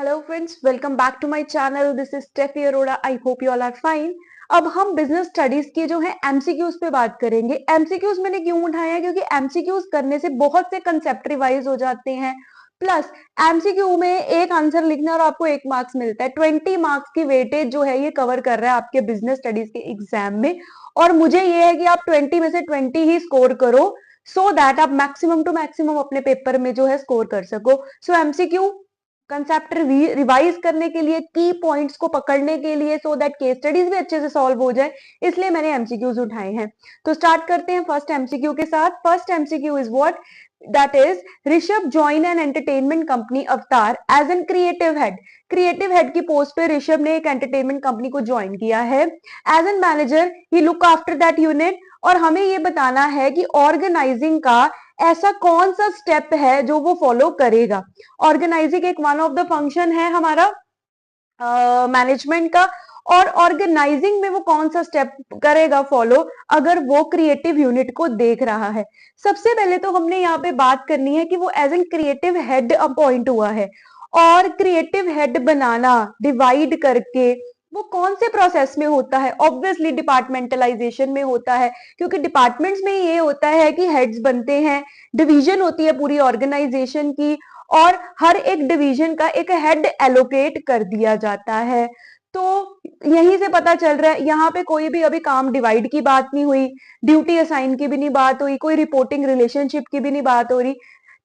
Hello friends, welcome back to my channel. This is Steffi Arora. I hope you all are fine. अब हम business studies के जो है MCQs पे बात करेंगे। एमसीक्यूज मैंने क्यों उठाया है, क्योंकि एमसीक्यूज करने से बहुत से कंसेप्ट रिवाइज हो जाते हैं। प्लस एमसीक्यू में एक आंसर लिखना और आपको 1 मार्क्स मिलता है। 20 मार्क्स की वेटेज जो है ये कवर कर रहा है आपके बिजनेस स्टडीज के एग्जाम में। और मुझे ये है कि आप 20 में से 20 ही स्कोर करो, सो दैट आप मैक्सिमम टू मैक्सिमम अपने पेपर में जो है स्कोर कर सको। सो एमसीक्यू कंसेप्ट रिवाइज करने के लिए, की पॉइंट्स को पकड़ने के लिए, सो दैट केस स्टडीज भी अच्छे से सॉल्व हो जाए, इसलिए मैंने एमसीक्यूज उठाए हैं। तो स्टार्ट करते हैं फर्स्ट एमसीक्यू के साथ। First MCQ is what, that is Rishabh join an entertainment company Avatar as an creative head. Creative head की पोस्ट पे ऋषभ ने एक एंटरटेनमेंट कंपनी को ज्वाइन किया है। As an manager he look after that unit. और हमें ये बताना है कि ऑर्गेनाइजिंग का ऐसा कौन सा स्टेप है जो वो फॉलो करेगा। ऑर्गेनाइजिंग एक वन ऑफ द फंक्शन है हमारा मैनेजमेंट का, और ऑर्गेनाइजिंग में वो कौन सा स्टेप करेगा फॉलो अगर वो क्रिएटिव यूनिट को देख रहा है। सबसे पहले तो हमने यहाँ पे बात करनी है कि वो as an creative head appoint हुआ है, और क्रिएटिव हेड बनाना डिवाइड करके वो कौन से प्रोसेस में होता है। ऑब्वियसली डिपार्टमेंटलाइजेशन में होता है, क्योंकि डिपार्टमेंट्स में ये होता है कि हेड्स बनते हैं, डिवीजन होती है पूरी ऑर्गेनाइजेशन की, और हर एक डिवीजन का एक हेड एलोकेट कर दिया जाता है। तो यहीं से पता चल रहा है, यहाँ पे कोई भी अभी काम डिवाइड की बात नहीं हुई, ड्यूटी असाइन की भी नहीं बात हुई, कोई रिपोर्टिंग रिलेशनशिप की भी नहीं बात हो रही,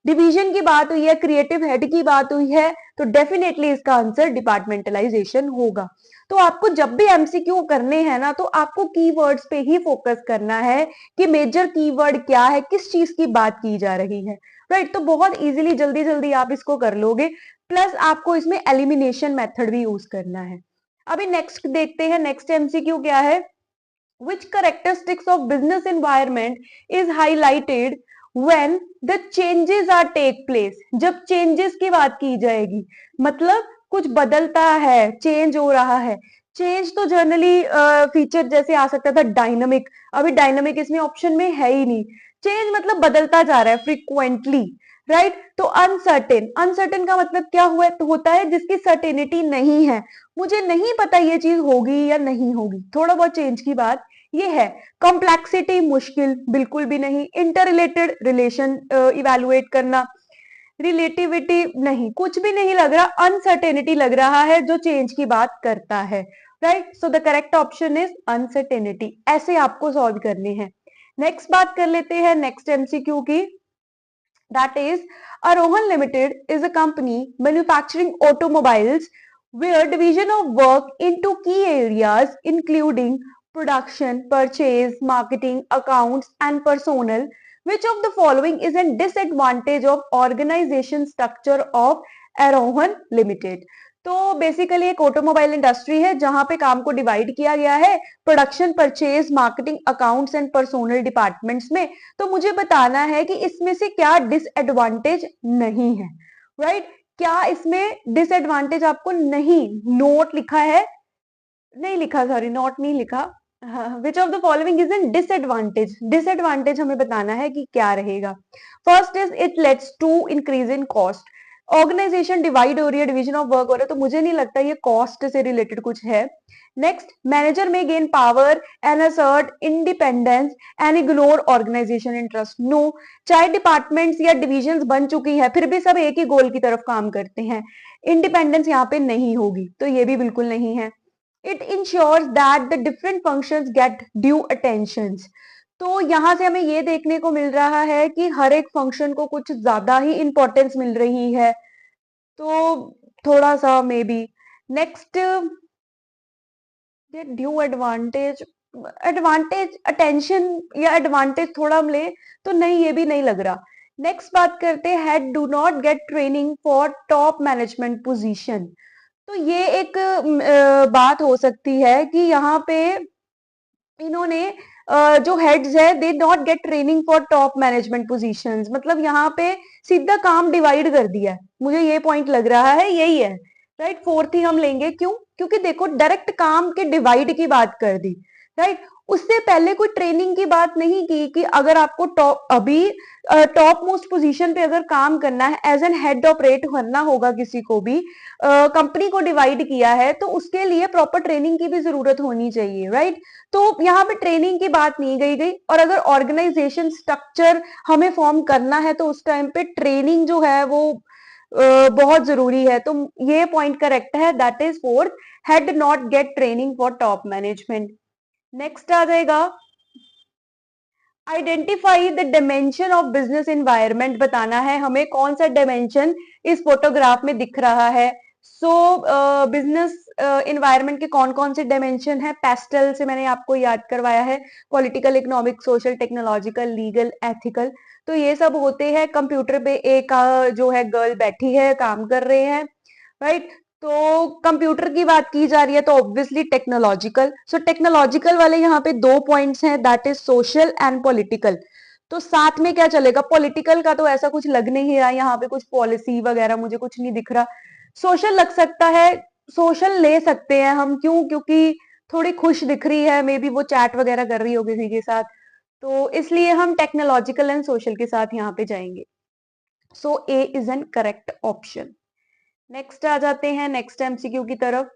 डिवीजन की बात हुई है, क्रिएटिव हेड की बात हुई है। तो डेफिनेटली इसका आंसर डिपार्टमेंटलाइजेशन होगा। तो आपको जब भी एमसीक्यू करने हैं ना, तो आपको कीवर्ड्स पे ही फोकस करना है कि मेजर कीवर्ड क्या है, किस चीज की बात की जा रही है। राइट, तो बहुत इजीली जल्दी जल्दी आप इसको कर लोगे। प्लस आपको इसमें एलिमिनेशन मेथड भी यूज करना है। अभी नेक्स्ट देखते हैं, नेक्स्ट एमसीक्यू क्या है। Which characteristics of business environment is highlighted when the changes are take place? जब changes की बात की जाएगी, मतलब कुछ बदलता है, चेंज हो रहा है। चेंज तो जनरली फीचर जैसे आ सकता था डायनामिक, अभी डायनामिक इसमें ऑप्शन में है ही नहीं। चेंज मतलब बदलता जा रहा है फ्रीक्वेंटली। राइट, तो अनसर्टेन, अनसर्टेन का मतलब क्या हुआ तो होता है जिसकी सर्टेनिटी नहीं है, मुझे नहीं पता ये चीज होगी या नहीं होगी, थोड़ा बहुत चेंज की बात ये है। कॉम्प्लेक्सिटी, मुश्किल बिल्कुल भी नहीं। इंटर रिलेटेड रिलेशन इवेलुएट करना, रिलेटिविटी नहीं, कुछ भी नहीं लग रहा, अनसर्टेनिटी लग रहा है जो चेंज की बात करता है। Right, so the correct option is uncertainty. ऐसे आपको सॉल्व करने हैं। नेक्स्ट बात कर लेते हैं नेक्स्ट एमसीक्यू की। That is Arohan Limited is a company manufacturing automobiles where division of work into key areas including production, purchase, marketing, accounts and personnel. Which of the following is a disadvantage of organization structure of Arohan Limited? तो basically एक automobile industry है जहां पे काम को divide किया गया है production, purchase, marketing, accounts and personnel departments में। तो मुझे बताना है कि इसमें से क्या डिसएडवांटेज नहीं है। राइट, क्या इसमें डिसएडवांटेज आपको नहीं, नोट लिखा है, नहीं लिखा, सॉरी नोट नहीं लिखा। Which of the following is an disadvantage, disadvantage हमें बताना है कि क्या रहेगा। First is it leads to increase in cost. Organisation divide हो रही है, डिवीजन ऑफ वर्क हो रहा है, तो मुझे नहीं लगता ये कॉस्ट से रिलेटेड कुछ है। Next, manager may gain power and assert independence and ignore organisation interest. No, चाहे डिपार्टमेंट्स या डिविजन्स बन चुकी है फिर भी सब एक ही गोल की तरफ काम करते हैं, इंडिपेंडेंस यहाँ पे नहीं होगी, तो ये भी बिल्कुल नहीं है। It ensures that the different functions get due attention. तो यहां से हमें ये देखने को मिल रहा है कि हर एक फंक्शन को कुछ ज्यादा ही इंपॉर्टेंस मिल रही है, तो थोड़ा सा may be. Next, due advantage, advantage attention या एडवांटेज थोड़ा हम ले तो नहीं, ये भी नहीं लग रहा। नेक्स्ट बात करते हैं, head do not get training for top management position. तो ये एक बात हो सकती है कि यहाँ पे इन्होंने जो हेड्स है they not get training for top management positions, मतलब यहाँ पे सीधा काम डिवाइड कर दिया है, मुझे ये पॉइंट लग रहा है, यही है। राइट, फोर्थ ही हम लेंगे, क्यों, क्योंकि देखो डायरेक्ट काम के डिवाइड की बात कर दी। राइट, उससे पहले कोई ट्रेनिंग की बात नहीं की कि अगर आपको टॉप मोस्ट पोजीशन पे अगर काम करना है, एज एन हेड ऑपरेट करना होगा, किसी को भी कंपनी को डिवाइड किया है तो उसके लिए प्रॉपर ट्रेनिंग की भी जरूरत होनी चाहिए, राइट। तो यहाँ पे ट्रेनिंग की बात नहीं गई और अगर ऑर्गेनाइजेशन स्ट्रक्चर हमें फॉर्म करना है तो उस टाइम पे ट्रेनिंग जो है वो बहुत जरूरी है। तो ये पॉइंट करेक्ट है, that is fourth, head not get training for top management. Next आ जाएगा identify the dimension of business environment. बताना है हमें कौन सा डायमेंशन इस फोटोग्राफ में दिख रहा है। सो बिजनेस एनवायरनमेंट के कौन कौन से डायमेंशन है, पेस्टल से मैंने आपको याद करवाया है, political, economic, social, technological, legal, ethical. तो ये सब होते हैं। कंप्यूटर पे एक जो है गर्ल बैठी है, काम कर रहे हैं, राइट। तो कंप्यूटर की बात की जा रही है तो ऑब्वियसली टेक्नोलॉजिकल। सो टेक्नोलॉजिकल वाले यहाँ पे दो पॉइंट्स हैं, that is social and political. तो साथ में क्या चलेगा, पॉलिटिकल का तो ऐसा कुछ लग नहीं रहा यहाँ पे, कुछ पॉलिसी वगैरह मुझे कुछ नहीं दिख रहा। सोशल लग सकता है, सोशल ले सकते हैं हम, क्यों, क्योंकि थोड़ी खुश दिख रही है, मे बी वो चैट वगैरह कर रही हो किसी के साथ, तो इसलिए हम टेक्नोलॉजिकल एंड सोशल के साथ यहाँ पे जाएंगे। So A is an correct option. Next आ जाते हैं नेक्स्ट एमसीक्यू की तरफ।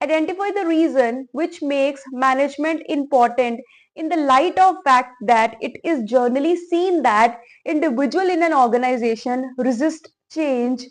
Identify the reason which makes management important in the light of fact that it is generally seen that individual in an organization resist change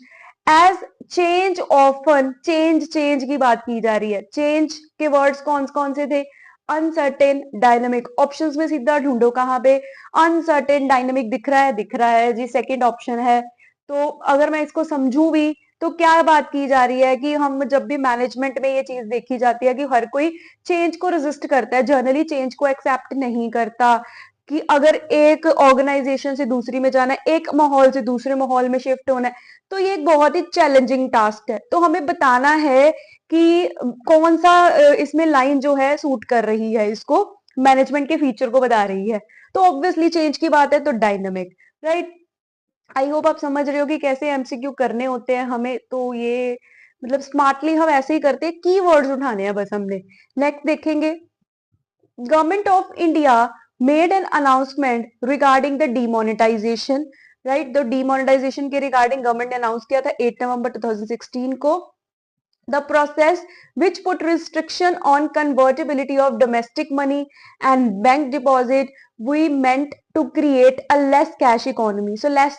as change often change की बात की जा रही है। change के words कौन कौन से थे, अनसर्टेन, डायनामिक। ऑप्शंस में सीधा ढूंढो कहाँ पे, अनसर्टेन, डायनामिक दिख रहा है जी, सेकंड ऑप्शन है। तो अगर मैं इसको समझूं भी तो क्या बात की जा रही है कि हम जब भी मैनेजमेंट में ये चीज देखी जाती है कि हर कोई चेंज को रेजिस्ट करता है, जनरली चेंज को एक्सेप्ट नहीं करता। कि अगर एक ऑर्गेनाइजेशन से दूसरी में जाना है, एक माहौल से दूसरे माहौल में शिफ्ट होना है, तो ये एक बहुत ही चैलेंजिंग टास्क है। तो हमें बताना है कि कौन सा इसमें लाइन जो है सूट कर रही है, इसको मैनेजमेंट के फीचर को बता रही है। तो ऑब्वियसली चेंज की बात है तो डायनामिक, राइट। आई होप आप समझ रहे हो कि कैसे एमसीक्यू करने होते हैं हमें। तो ये मतलब स्मार्टली हम ऐसे ही करते हैं, कीवर्ड्स उठाने हैं बस हमने। नेक्स्ट देखेंगे, government of India made an announcement regarding the demonetisation, right. तो डीमोनेटाइजेशन के रिगार्डिंग गवर्नमेंट ने अनाउंस किया था 8 नवंबर 2016 को। The process which put restriction on convertibility of domestic money and bank deposit, we meant to create a less cash economy. So less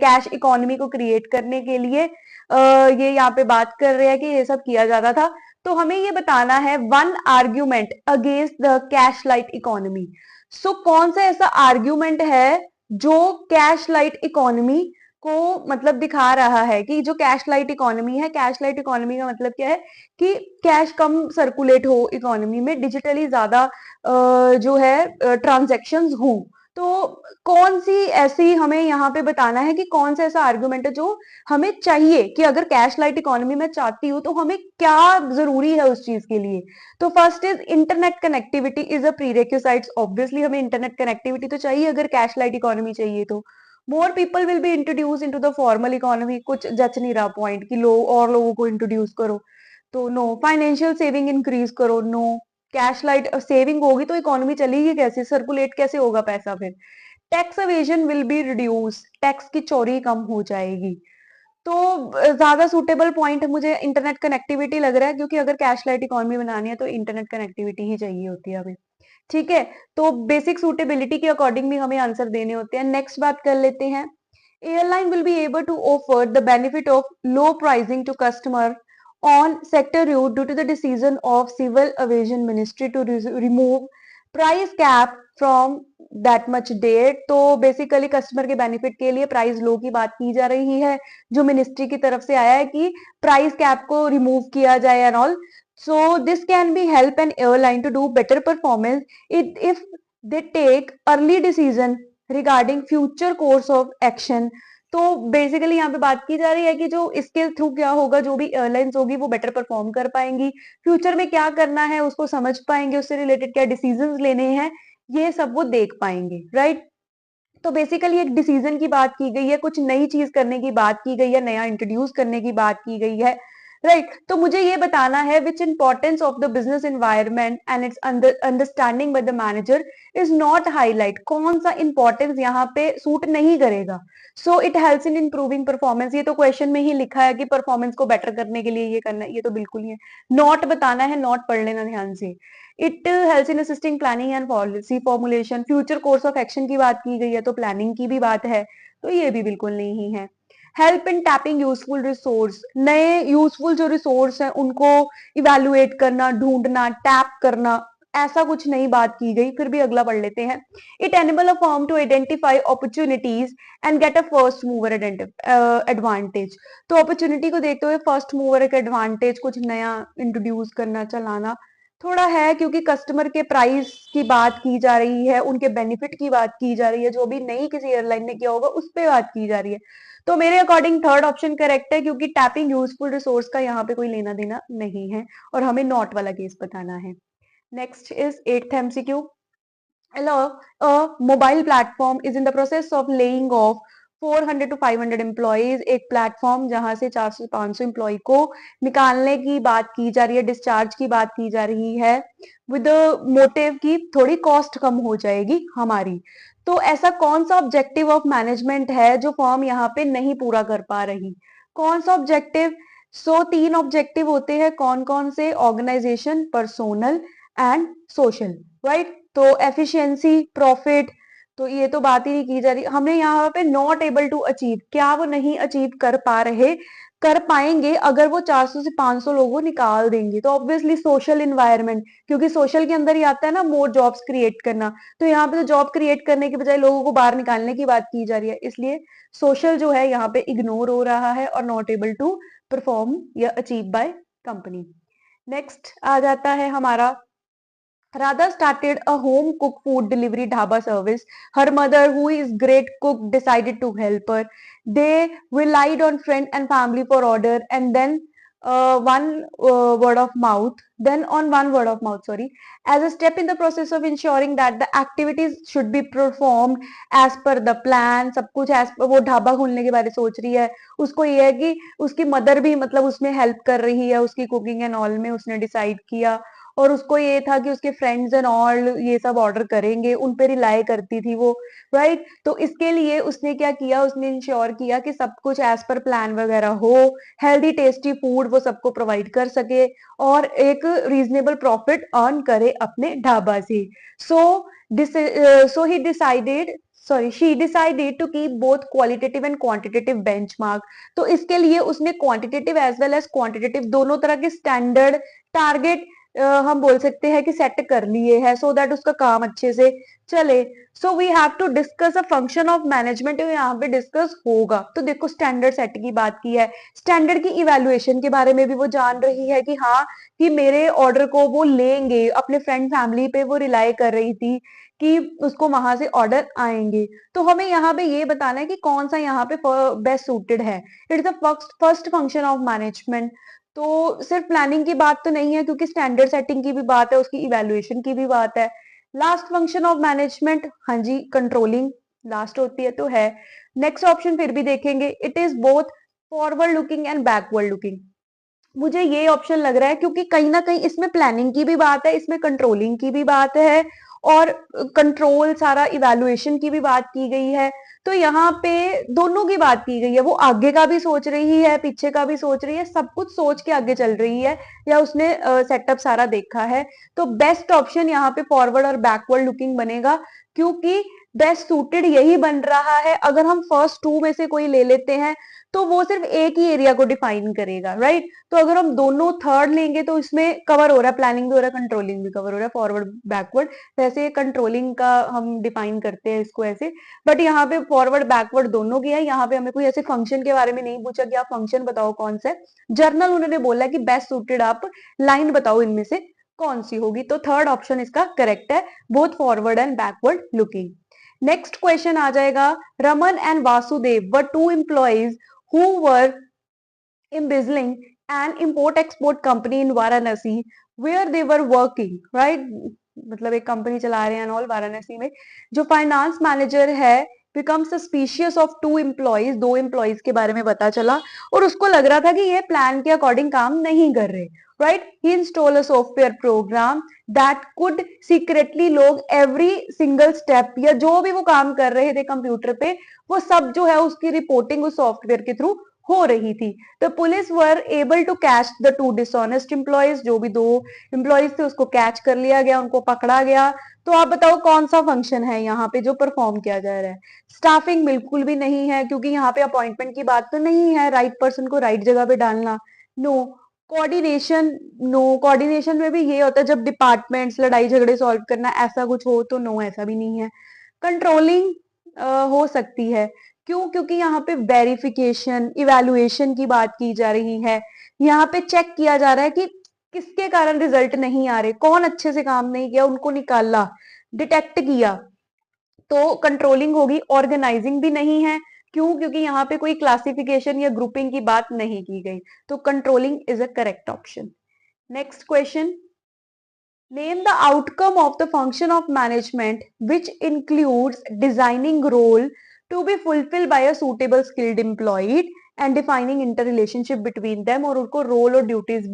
cash economy को create करने के लिए ये यहाँ पे बात कर रहे हैं कि ये सब किया जाता था। तो हमें ये बताना है one argument against the cash light economy. So कौन सा ऐसा आर्ग्यूमेंट है जो कैश लाइट इकोनॉमी को मतलब दिखा रहा है कि जो कैश लाइट इकोनॉमी है, कैश लाइट इकोनॉमी का मतलब क्या है कि कैश कम सर्कुलेट हो इकोनॉमी में, डिजिटली ज्यादा जो है ट्रांजैक्शंस हो। तो कौन सी ऐसी हमें यहाँ पे बताना है कि कौन सा ऐसा आर्गुमेंट है जो हमें चाहिए कि अगर कैश लाइट इकोनॉमी में चाहती हूँ तो हमें क्या जरूरी है उस चीज के लिए। तो first is internet connectivity is a prerequisites. Obviously हमें इंटरनेट कनेक्टिविटी तो चाहिए अगर कैश लाइट इकोनॉमी चाहिए तो। More people will be introduce into the formal economy, कुछ जच नहीं रहा पॉइंट कि और लोगों को इंट्रोड्यूस करो, तो नो। फाइनेंशियल सेविंग इंक्रीज करो, नो। कैश लाइट सेविंग होगी तो इकोनॉमी चलेगी कैसे, सर्कुलेट कैसे होगा पैसा फिर। Tax evasion will be reduce, tax की चोरी कम हो जाएगी। तो ज्यादा सुटेबल पॉइंट मुझे इंटरनेट कनेक्टिविटी लग रहा है, क्योंकि अगर कैश लाइट इकोनॉमी बनानी है तो इंटरनेट कनेक्टिविटी ही चाहिए होती है हमें। ठीक है, तो बेसिक सूटेबिलिटी के अकॉर्डिंग भी हमें आंसर देने होते हैं। नेक्स्ट बात कर लेते हैं, airline will be able to offer the benefit of low pricing to customer on sector route due to the decision of civil aviation ministry to remove price cap from that much date। तो basically customer के benefit के लिए price लो की बात की जा रही है, जो मिनिस्ट्री की तरफ से आया है कि प्राइस कैप को रिमूव किया जाए and all. So this can be help an airline to do better performance if they take early decision regarding future course of action। तो बेसिकली यहाँ पे बात की जा रही है कि जो इसके थ्रू क्या होगा, जो भी एयरलाइंस होगी वो बेटर परफॉर्म कर पाएंगी, फ्यूचर में क्या करना है उसको समझ पाएंगे, उससे रिलेटेड क्या डिसीजंस लेने हैं ये सब वो देख पाएंगे, राइट। तो बेसिकली एक डिसीजन की बात की गई है, कुछ नई चीज करने की बात की गई है, नया इंट्रोड्यूस करने की बात की गई है। राइट। तो मुझे ये बताना है which importance of the business environment and its understanding by the manager is not highlight. कौन सा इंपॉर्टेंस यहाँ पे सूट नहीं करेगा? So it helps in improving performance. ये तो क्वेश्चन में ही लिखा है कि परफॉर्मेंस को बेटर करने के लिए ये करना है, ये तो बिल्कुल ही है। नॉट बताना है, नॉट पढ़ लेना ध्यान से। It helps in assisting planning and policy formulation. Future course of action की बात की गई है तो प्लानिंग की भी बात है, तो ये भी बिल्कुल नहीं है। Help in tapping useful resource. नए यूजफुल जो रिसोर्स है उनको इवेलुएट करना, ढूंढना, टैप करना, ऐसा कुछ नहीं बात की गई। फिर भी अगला पढ़ लेते हैं। It enable a firm to identify opportunities and get a first mover advantage. तो अपॉर्चुनिटी को देखते हुए फर्स्ट मूवर एक एडवांटेज, कुछ नया इंट्रोड्यूस करना, चलाना थोड़ा है, क्योंकि कस्टमर के प्राइस की बात की जा रही है, उनके बेनिफिट की बात की जा रही है, जो भी नहीं किसी एयरलाइन ने किया होगा उस पर बात की जा रही है। तो मेरे अकॉर्डिंग थर्ड ऑप्शन करेक्ट है, क्योंकि टैपिंग यूजफुल रिसोर्स का यहाँ पे कोई लेना देना नहीं है और हमें नॉट वाला केस बताना है। Next is 8th MCQ। A mobile platform is in the process of laying off 400 to 500 employees. एक प्लेटफॉर्म जहां से 400 से 500 एम्प्लॉय को निकालने की बात की जा रही है, डिस्चार्ज की बात की जा रही है, विद मोटिव की थोड़ी कॉस्ट कम हो जाएगी हमारी। तो ऐसा कौन सा ऑब्जेक्टिव ऑफ मैनेजमेंट है जो फर्म यहाँ पे नहीं पूरा कर पा रही? कौन सा ऑब्जेक्टिव? सो 3 ऑब्जेक्टिव होते हैं, कौन कौन से? Organisation, personal and social, right. तो एफिशिएंसी, प्रॉफिट, तो ये तो बात ही नहीं की जा रही। हमने यहाँ पे नॉट एबल टू अचीव, क्या वो नहीं अचीव कर पा रहे? कर पाएंगे अगर वो 400 से 500 लोगों निकाल देंगे। तो ऑब्वियसली सोशल इन्वायरमेंट, क्योंकि सोशल के अंदर ही आता है ना मोर जॉब्स क्रिएट करना। तो यहाँ पे तो जॉब क्रिएट करने के बजाय लोगों को बाहर निकालने की बात की जा रही है, इसलिए सोशल जो है यहाँ पे इग्नोर हो रहा है और नॉट एबल टू परफॉर्म या अचीव बाय कंपनी। नेक्स्ट आ जाता है हमारा, Radha started a home cooked food delivery dhaba service. Her mother, who is great cook, decided to help her. They relied on friend and family for order, and then one word of mouth. Then on one word of mouth, sorry, as a step in the process of ensuring that the activities should be performed as per the plan. सब कुछ as per, वो ढाबा खोलने के बारे में सोच रही है, उसको ये है कि उसकी मदर भी मतलब उसमें हेल्प कर रही है, उसकी कुकिंग एंड ऑल में उसने डिसाइड किया। और उसको ये था कि उसके फ्रेंड्स एंड ऑल ये सब ऑर्डर करेंगे, उन पे रिलाई करती थी वो, राइट। तो इसके लिए उसने क्या किया, उसने इंश्योर किया कि सब कुछ एज पर प्लान वगैरह हो, हेल्दी टेस्टी फूड वो सबको प्रोवाइड कर सके और एक रीजनेबल प्रॉफिट अर्न करे अपने ढाबा से। So he decided sorry she decided to keep both qualitative and quantitative benchmark. तो इसके लिए उसने quantitative as well as quantitative दोनों तरह के स्टैंडर्ड टारगेट हम बोल सकते हैं कि सेट कर लिए हैं, सो दैट उसका काम अच्छे से चले। So we have to discuss a function of management, यहाँ पे डिस्कस होगा। तो देखो स्टैंडर्ड सेट की बात की है, स्टैंडर्ड की इवेल्युएशन के बारे में भी वो जान रही है कि हाँ कि मेरे ऑर्डर को वो लेंगे, अपने फ्रेंड फैमिली पे वो रिलाई कर रही थी कि उसको वहां से ऑर्डर आएंगे। तो हमें यहाँ पे ये बताना है कि कौन सा यहाँ पे बेस्ट सूटेड है। It's the first function of management. तो सिर्फ प्लानिंग की बात तो नहीं है, क्योंकि स्टैंडर्ड सेटिंग की भी बात है, उसकी इवेल्युएशन की भी बात है। लास्ट फंक्शन ऑफ मैनेजमेंट, हाँ जी, कंट्रोलिंग लास्ट होती है तो है। नेक्स्ट ऑप्शन फिर भी देखेंगे, it is both forward looking and backward looking. मुझे ये ऑप्शन लग रहा है क्योंकि कहीं ना कहीं इसमें प्लानिंग की भी बात है, इसमें कंट्रोलिंग की भी बात है और कंट्रोल सारा इवेल्युएशन की भी बात की गई है। तो यहाँ पे दोनों की बात की गई है, वो आगे का भी सोच रही है, पीछे का भी सोच रही है, सब कुछ सोच के आगे चल रही है या उसने सेटअप सारा देखा है। तो बेस्ट ऑप्शन यहाँ पे फॉरवर्ड और बैकवर्ड लुकिंग बनेगा, क्योंकि बेस्ट सूटेड यही बन रहा है। अगर हम फर्स्ट टू में से कोई ले लेते हैं तो वो सिर्फ एक ही एरिया को डिफाइन करेगा, राइट। तो अगर हम दोनों थर्ड लेंगे तो इसमें कवर हो रहा है, प्लानिंग भी हो रहा है, कंट्रोलिंग भी कवर हो रहा है, फॉरवर्ड बैकवर्ड। वैसे कंट्रोलिंग का हम डिफाइन करते हैं इसको ऐसे, बट यहाँ पे फॉरवर्ड बैकवर्ड दोनों की है। यहाँ पे हमें कोई ऐसे फंक्शन के बारे में नहीं पूछा कि आप फंक्शन बताओ कौन सा है, जर्नल उन्होंने बोला कि बेस्ट सूटेड आप लाइन बताओ इनमें से कौन सी होगी। तो थर्ड ऑप्शन इसका करेक्ट है, both forward and backward looking. Next question आ जाएगा, Raman and Vasudev were two employees who were embezzling an import-export company in Varanasi where they were working, right? मतलब एक कंपनी चला रहे हैं ऑल वाराणसी में। जो फाइनेंस मैनेजर है become suspicious of 2 employees, 2 employees के बारे में पता चला और उसको लग रहा था कि ये प्लान के अकॉर्डिंग काम नहीं कर रहे, right. He install a software program that could secretly log every single step, या जो भी वो काम कर रहे थे कंप्यूटर पे वो सब जो है उसकी रिपोर्टिंग उस सॉफ्टवेयर के थ्रू हो रही थी। The police were able to catch the 2 dishonest employees, जो भी 2 एम्प्लॉइज थे उसको कैच कर लिया गया, उनको पकड़ा गया। तो आप बताओ कौन सा फंक्शन है यहाँ पे जो परफॉर्म किया जा रहा है? स्टाफिंग बिल्कुल भी नहीं है, क्योंकि यहाँ पे अपॉइंटमेंट की बात तो नहीं है, राइट पर्सन को राइट जगह पे डालना। नो। Coordination, no. कोऑर्डिनेशन में भी ये होता है जब डिपार्टमेंट्स लड़ाई झगड़े सॉल्व करना ऐसा कुछ हो, तो नो, ऐसा भी नहीं है। कंट्रोलिंग हो सकती है, क्यों? क्योंकि यहाँ पे वेरिफिकेशन इवैल्यूएशन की बात की जा रही है, यहाँ पे चेक किया जा रहा है कि किसके कारण रिजल्ट नहीं आ रहे, कौन अच्छे से काम नहीं किया, उनको निकाला, डिटेक्ट किया, तो कंट्रोलिंग होगी। ऑर्गेनाइजिंग भी नहीं है, क्यों? क्योंकि यहाँ पे कोई क्लासिफिकेशन या ग्रुपिंग की बात नहीं की गई, तो controlling is a correct option. Next question, name the outcome of the function of management which includes designing role to be fulfilled by a suitable skilled employee and defining interrelationship between them, और उनको role और duties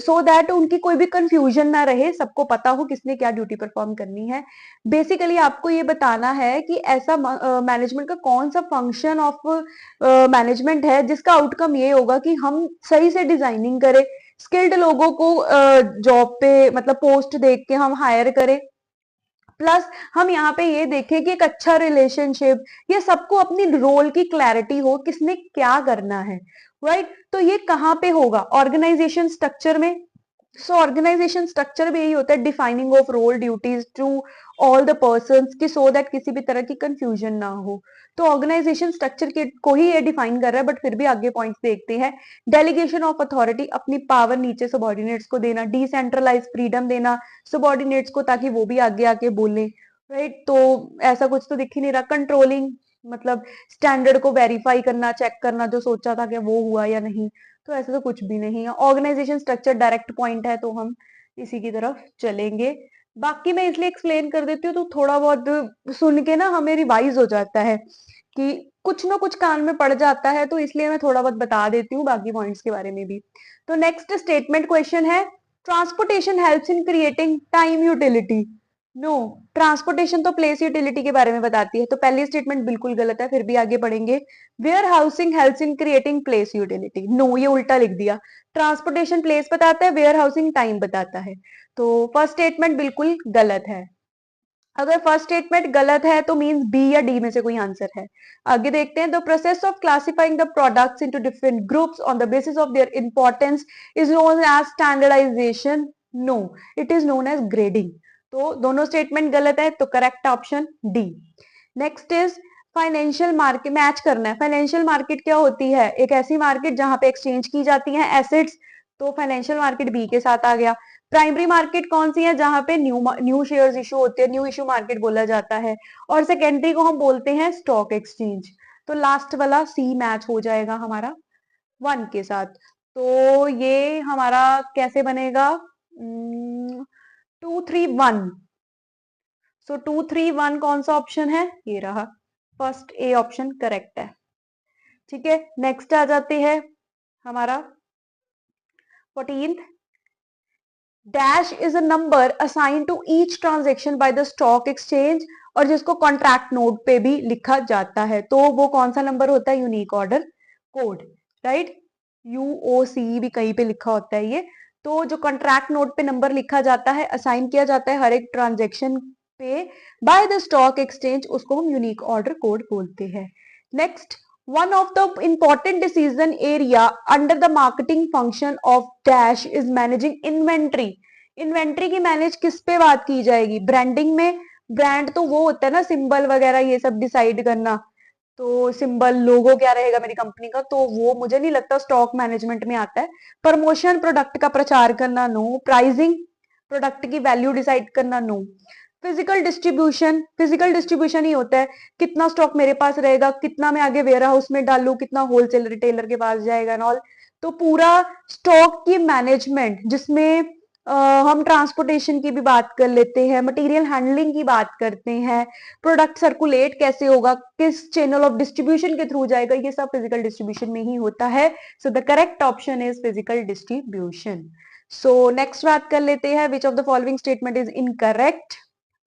so that उनकी कोई भी confusion ना रहे, सबको पता हो किसने क्या ड्यूटी परफॉर्म करनी है। बेसिकली आपको ये बताना है कि ऐसा मैनेजमेंट का कौन सा फंक्शन ऑफ मैनेजमेंट है जिसका आउटकम ये होगा कि हम सही से डिजाइनिंग करें, स्किल्ड लोगों को जॉब पे मतलब पोस्ट देख के हम हायर करें, प्लस हम यहाँ पे ये देखें कि एक अच्छा रिलेशनशिप, ये सबको अपनी रोल की क्लैरिटी हो, किसने क्या करना है, राइट। तो ये कहाँ पे होगा? ऑर्गेनाइजेशन स्ट्रक्चर में। सो ऑर्गेनाइजेशन स्ट्रक्चर भी यही होता है, defining of role duties to all the persons, कि सो दैट किसी भी तरह की कंफ्यूजन ना हो। तो ऑर्गेनाइजेशन स्ट्रक्चर के को ही ये डिफाइन कर रहा है, बट फिर भी आगे पॉइंट्स देखते हैं। डेलीगेशन ऑफ अथॉरिटी, अपनी पावर नीचे सबॉर्डिनेट्स को देना, डिसेंट्रलाइज फ्रीडम देना सबॉर्डिनेट्स को, ताकि वो भी आगे आके बोले, राइट। तो ऐसा कुछ तो दिख ही नहीं रहा। कंट्रोलिंग मतलब स्टैंडर्ड को वेरीफाई करना, चेक करना, जो सोचा था कि वो हुआ या नहीं, तो ऐसा तो कुछ भी नहीं है। ऑर्गेनाइजेशन स्ट्रक्चर डायरेक्ट पॉइंट है, तो हम इसी की तरफ चलेंगे। बाकी मैं इसलिए एक्सप्लेन कर देती हूँ तो थोड़ा बहुत सुन के ना हमें रिवाइज हो जाता है, कि कुछ ना कुछ कान में पड़ जाता है, तो इसलिए मैं थोड़ा बहुत बता देती हूँ बाकी पॉइंट्स के बारे में भी। तो नेक्स्ट स्टेटमेंट क्वेश्चन है, transportation helps in creating time utility. No, transportation तो प्लेस यूटिलिटी के बारे में बताती है, तो पहली स्टेटमेंट बिल्कुल गलत है, फिर भी आगे पढ़ेंगे। Warehousing helps in creating place utility. No, ये उल्टा लिख दिया, ट्रांसपोर्टेशन प्लेस बताता है, वेयर हाउसिंग टाइम बताता है, तो फर्स्ट स्टेटमेंट बिल्कुल गलत है। अगर फर्स्ट स्टेटमेंट गलत है तो मींस बी या डी में से कोई आंसर है। आगे देखते हैं, the process of classifying the products into different groups on the basis of their importance is known as standardisation. No, it is known as grading. तो दोनों स्टेटमेंट गलत है, तो correct option D. Next is financial market, match करना है। Financial market क्या होती है? एक ऐसी मार्केट जहां पे एक्सचेंज की जाती है एसेट्स, तो फाइनेंशियल मार्केट बी के साथ आ गया। प्राइमरी मार्केट कौन सी है? जहां पे न्यू शेयर्स इशू होते हैं, न्यू इशू मार्केट बोला जाता है, और सेकेंडरी को हम बोलते हैं स्टॉक एक्सचेंज। तो लास्ट वाला सी मैच हो जाएगा हमारा 1 के साथ। तो ये हमारा कैसे बनेगा? 2 3 1। सो 2 3 1 कौन सा ऑप्शन है? ये रहा, फर्स्ट ए ऑप्शन करेक्ट है। ठीक है, नेक्स्ट आ जाते हैं हमारा 14th। Dash is a number assign to each transaction by the stock exchange, और जिसको कॉन्ट्रैक्ट नोट पे भी लिखा जाता है, तो वो कौन सा नंबर होता है? Unique order code, right. UOC भी कहीं पे लिखा होता है ये। तो जो कॉन्ट्रैक्ट नोट पे नंबर लिखा जाता है, असाइन किया जाता है हर एक ट्रांजेक्शन पे बाय द स्टॉक एक्सचेंज, उसको हम यूनिक ऑर्डर कोड बोलते हैं। Next, one of the important decision area under the marketing function of dash is managing inventory। Inventory की मैनेज किस पे बात की जाएगी? ब्रांडिंग में। ब्रांड तो वो होता है ना, सिंबल वगैरह ये सब डिसाइड करना, तो सिंबल लोगो क्या रहेगा मेरी कंपनी का, तो वो मुझे नहीं लगता स्टॉक मैनेजमेंट में आता है। प्रमोशन, प्रोडक्ट का प्रचार करना, नो। प्राइसिंग, प्रोडक्ट की वैल्यू डिसाइड करना, no. Physical distribution, physical distribution ही होता है कितना स्टॉक मेरे पास रहेगा, कितना मैं आगे वेयर हाउस में डालू, कितना होलसेलर रिटेलर के पास जाएगा एंड ऑल। तो पूरा स्टॉक की मैनेजमेंट जिसमें हम ट्रांसपोर्टेशन की भी बात कर लेते हैं, मटेरियल हैंडलिंग की बात करते हैं, प्रोडक्ट सर्कुलेट कैसे होगा, किस चैनल ऑफ डिस्ट्रीब्यूशन के थ्रू जाएगा, ये सब फिजिकल डिस्ट्रीब्यूशन में ही होता है। So the correct option is physical distribution. So next बात कर लेते हैं, which of the following statement is incorrect.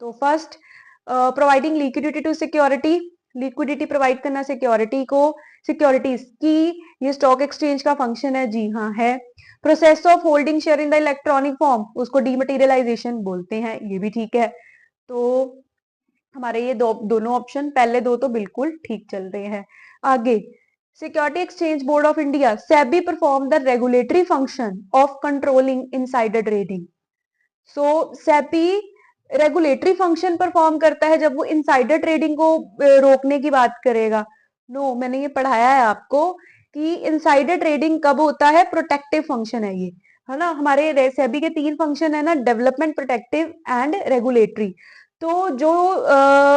तो first, providing liquidity to security, liquidity provide करना सिक्योरिटी को, सिक्योरिटीज की ये स्टॉक एक्सचेंज का फंक्शन है, जी हाँ है। Process of holding share in the electronic form, उसको डीमटेरियलाइजेशन बोलते हैं, ये भी ठीक है। तो हमारे ये दोनों ऑप्शन, पहले दो तो बिल्कुल ठीक चल रहे हैं। आगे, security exchange board of India SEBI perform the regulatory function of controlling insider trading. So SEBI regulatory function perform करता है जब वो इनसाइडर ट्रेडिंग को रोकने की बात करेगा। नो, मैंने ये पढ़ाया है आपको कि इनसाइडर ट्रेडिंग कब होता है, प्रोटेक्टिव फंक्शन है ये, है ना। हमारे सेबी के 3 फंक्शन है ना, डेवलपमेंट, प्रोटेक्टिव एंड रेगुलेटरी। तो जो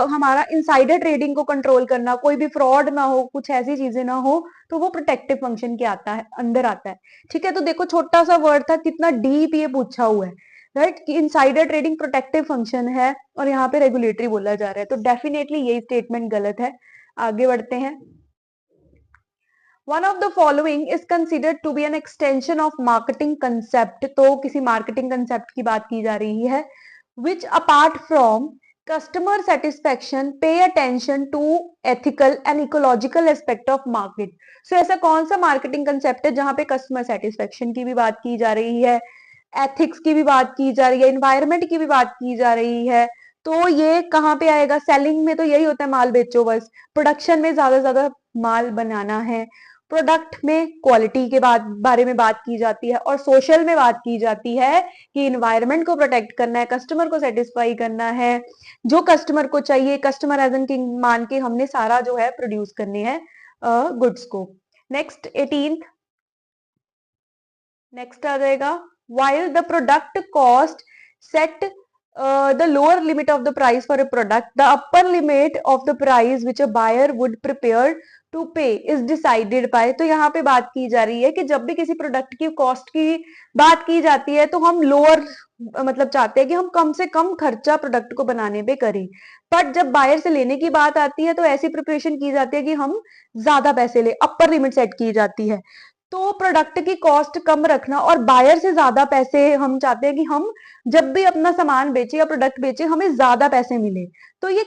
हमारा इनसाइडर ट्रेडिंग को कंट्रोल करना, कोई भी फ्रॉड ना हो, कुछ ऐसी चीजें ना हो, तो वो प्रोटेक्टिव फंक्शन के आता है, अंदर आता है। ठीक है, तो देखो छोटा सा वर्ड था, कितना डीप ये पूछा हुआ है, राइट, कि इनसाइडर ट्रेडिंग प्रोटेक्टिव फंक्शन है और यहाँ पे रेगुलेटरी बोला जा रहा है, तो डेफिनेटली यही स्टेटमेंट गलत है। आगे बढ़ते हैं। One of the following is considered to be an extension of marketing concept, तो किसी मार्केटिंग कंसेप्ट की बात की जा रही है। Which apart from customer satisfaction pay attention to ethical and ecological aspect of market. So ऐसा कौन सा मार्केटिंग कंसेप्ट है जहां पे कस्टमर सेटिस्फेक्शन की भी बात की जा रही है, एथिक्स की भी बात की जा रही है, इन्वायरमेंट की भी बात की जा रही है। तो ये कहाँ पे आएगा, सेलिंग में तो यही होता है, माल बेचो बस। प्रोडक्शन में ज्यादा से ज्यादा माल बनाना है, प्रोडक्ट में क्वालिटी के बारे में बात की जाती है, और सोशल में बात की जाती है कि इन्वायरमेंट को प्रोटेक्ट करना है, कस्टमर को सेटिस्फाई करना है, जो कस्टमर को चाहिए, कस्टमर एज एन किंग मान के हमने सारा जो है प्रोड्यूस करने हैं गुड्स को। नेक्स्ट 18, नेक्स्ट आ जाएगा, while the product cost set the lower limit of the price for a product, the upper limit of the price which a buyer would prepare to pay is decided by। तो यहाँ पे बात की जा रही है कि जब भी किसी प्रोडक्ट की कॉस्ट की बात की जाती है तो हम लोअर मतलब चाहते हैं कि हम कम से कम खर्चा प्रोडक्ट को बनाने पे करें, बट जब बायर से लेने की बात आती है तो ऐसी प्रिपरेशन की जाती है कि हम ज्यादा पैसे ले, अपर लिमिट सेट की जाती है। तो प्रोडक्ट की कॉस्ट कम रखना और बायर से ज्यादा पैसे हम चाहते हैं कि हम जब भी अपना सामान बेचे या प्रोडक्ट बेचे हमें ज्यादा पैसे मिले। तो ये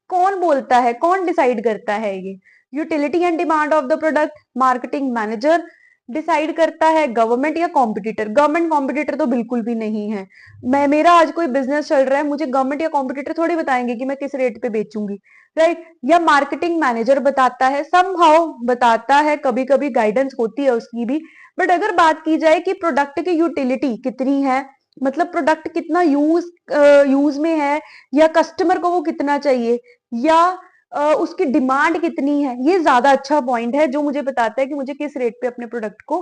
कौन बोलता है, कौन डिसाइड करता है ये? Utility and demand of the product, marketing manager decide करता है, गवर्नमेंट या कॉम्पिटिटर? गवर्नमेंट कॉम्पिटिटर तो बिल्कुल भी नहीं है। मेरा आज कोई बिजनेस चल रहा है, मुझे गवर्नमेंट या कॉम्पिटिटर थोड़ी बताएंगे कि मैं किस रेट पे बेचूंगी, राइट। या मार्केटिंग मैनेजर बताता है, समहाउ बताता है, कभी कभी गाइडेंस होती है उसकी भी। बट अगर बात की जाए कि प्रोडक्ट की यूटिलिटी कितनी है, मतलब प्रोडक्ट कितना यूज में है, या कस्टमर को वो कितना चाहिए, या उसकी डिमांड कितनी है, ये ज्यादा अच्छा पॉइंट है जो मुझे बताता है कि मुझे किस रेट पे अपने प्रोडक्ट को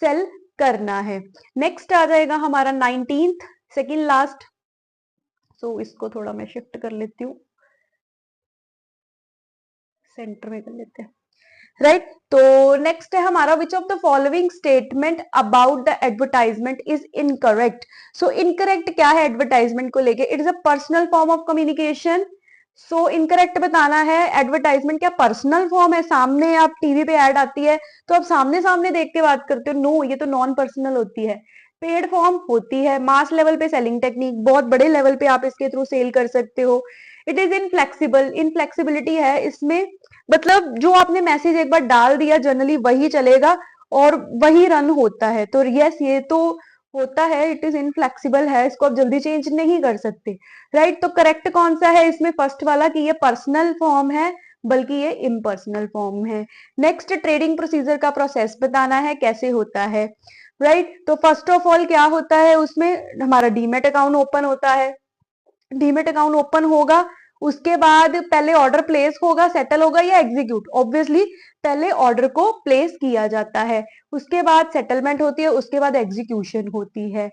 सेल करना है। नेक्स्ट आ जाएगा हमारा 19th, सेकेंड लास्ट। सो इसको थोड़ा मैं शिफ्ट कर लेती हूँ, सेंटर में कर लेते हैं, राइट। तो नेक्स्ट है हमारा, विच of the following statement about the advertisement is incorrect. So incorrect क्या है एडवर्टाइजमेंट को लेके? It is a personal form of communication. So incorrect बताना है, एडवर्टाइजमेंट क्या पर्सनल फॉर्म है? सामने आप टीवी पे ऐड आती है तो आप सामने सामने देख के बात करते हो, नो, ये तो नॉन पर्सनल होती है। पेड फॉर्म होती है, मास लेवल पे सेलिंग टेक्निक, बहुत बड़े लेवल पे आप इसके थ्रू सेल कर सकते हो। इट इज इनफ्लेक्सिबल, इनफ्लेक्सिबिलिटी है इसमें, मतलब जो आपने मैसेज एक बार डाल दिया जनरली वही चलेगा और वही रन होता है। तो यस, ये तो होता है, इट इज इनफ्लेक्सिबल है, इसको आप जल्दी चेंज नहीं कर सकते, राइट। तो करेक्ट कौन सा है इसमें? फर्स्ट वाला, कि ये पर्सनल फॉर्म है, बल्कि ये इम्पर्सनल फॉर्म है। नेक्स्ट, ट्रेडिंग प्रोसीजर का प्रोसेस बताना है कैसे होता है, राइट। तो फर्स्ट ऑफ ऑल क्या होता है उसमें, हमारा डीमेट अकाउंट ओपन होता है, डीमेट अकाउंट ओपन होगा, उसके बाद पहले ऑर्डर प्लेस होगा, सेटल होगा या एग्जीक्यूट, ऑब्वियसली पहले ऑर्डर को प्लेस किया जाता है, उसके बाद सेटलमेंट होती है, उसके बाद एग्जीक्यूशन होती है।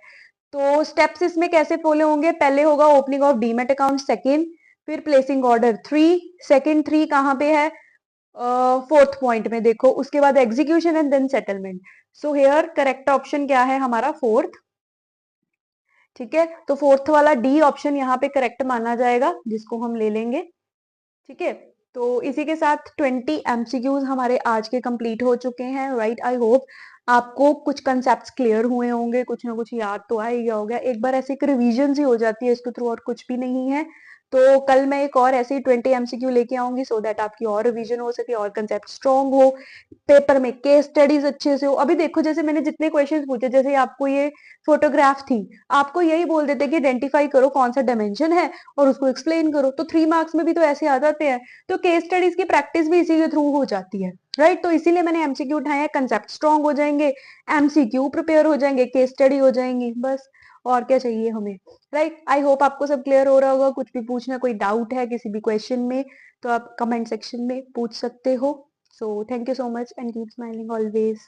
तो स्टेप्स इसमें कैसे फॉलो होंगे? पहले होगा opening of demat account, second, फिर प्लेसिंग ऑर्डर 3, सेकेंड 3 कहाँ पे है? फोर्थ पॉइंट में देखो, उसके बाद execution and then settlement. So here correct option क्या है हमारा? फोर्थ। ठीक है, तो फोर्थ वाला डी ऑप्शन यहाँ पे करेक्ट माना जाएगा, जिसको हम ले लेंगे। ठीक है, तो इसी के साथ 20 एमसीक्यूज हमारे आज के कंप्लीट हो चुके हैं, राइट। आई होप आपको कुछ कंसेप्ट्स क्लियर हुए होंगे, कुछ ना कुछ याद तो आ ही गया होगा। एक बार ऐसे एक रिवीजन ही हो जाती है इसके थ्रू, और कुछ भी नहीं है। तो कल मैं एक और ऐसे ही 20 एमसीक्यू लेके आऊंगी, सो दैट आपकी और रिवीजन हो सके और कंसेप्ट स्ट्रॉन्ग हो, पेपर में केस स्टडीज अच्छे से हो। अभी देखो, जैसे मैंने जितने क्वेश्चंस पूछे, जैसे आपको ये फोटोग्राफ थी, आपको यही बोल देते कि आइडेंटिफाई करो कौन सा डायमेंशन है और उसको एक्सप्लेन करो, तो 3 मार्क्स में भी तो ऐसे आ जाते हैं। तो केस स्टडीज की प्रैक्टिस भी इसी के थ्रू हो जाती है, राइट। तो इसीलिए मैंने एमसीक्यू उठाए हैं, कंसेप्ट स्ट्रॉन्ग हो जाएंगे, एमसीक्यू प्रिपेयर हो जाएंगे, केस स्टडी हो जाएंगी, बस और क्या चाहिए हमें, राइट। आई होप आपको सब क्लियर हो रहा होगा। कुछ भी पूछना, कोई डाउट है किसी भी क्वेश्चन में, तो आप कमेंट सेक्शन में पूछ सकते हो। So thank you so much and keep smiling always.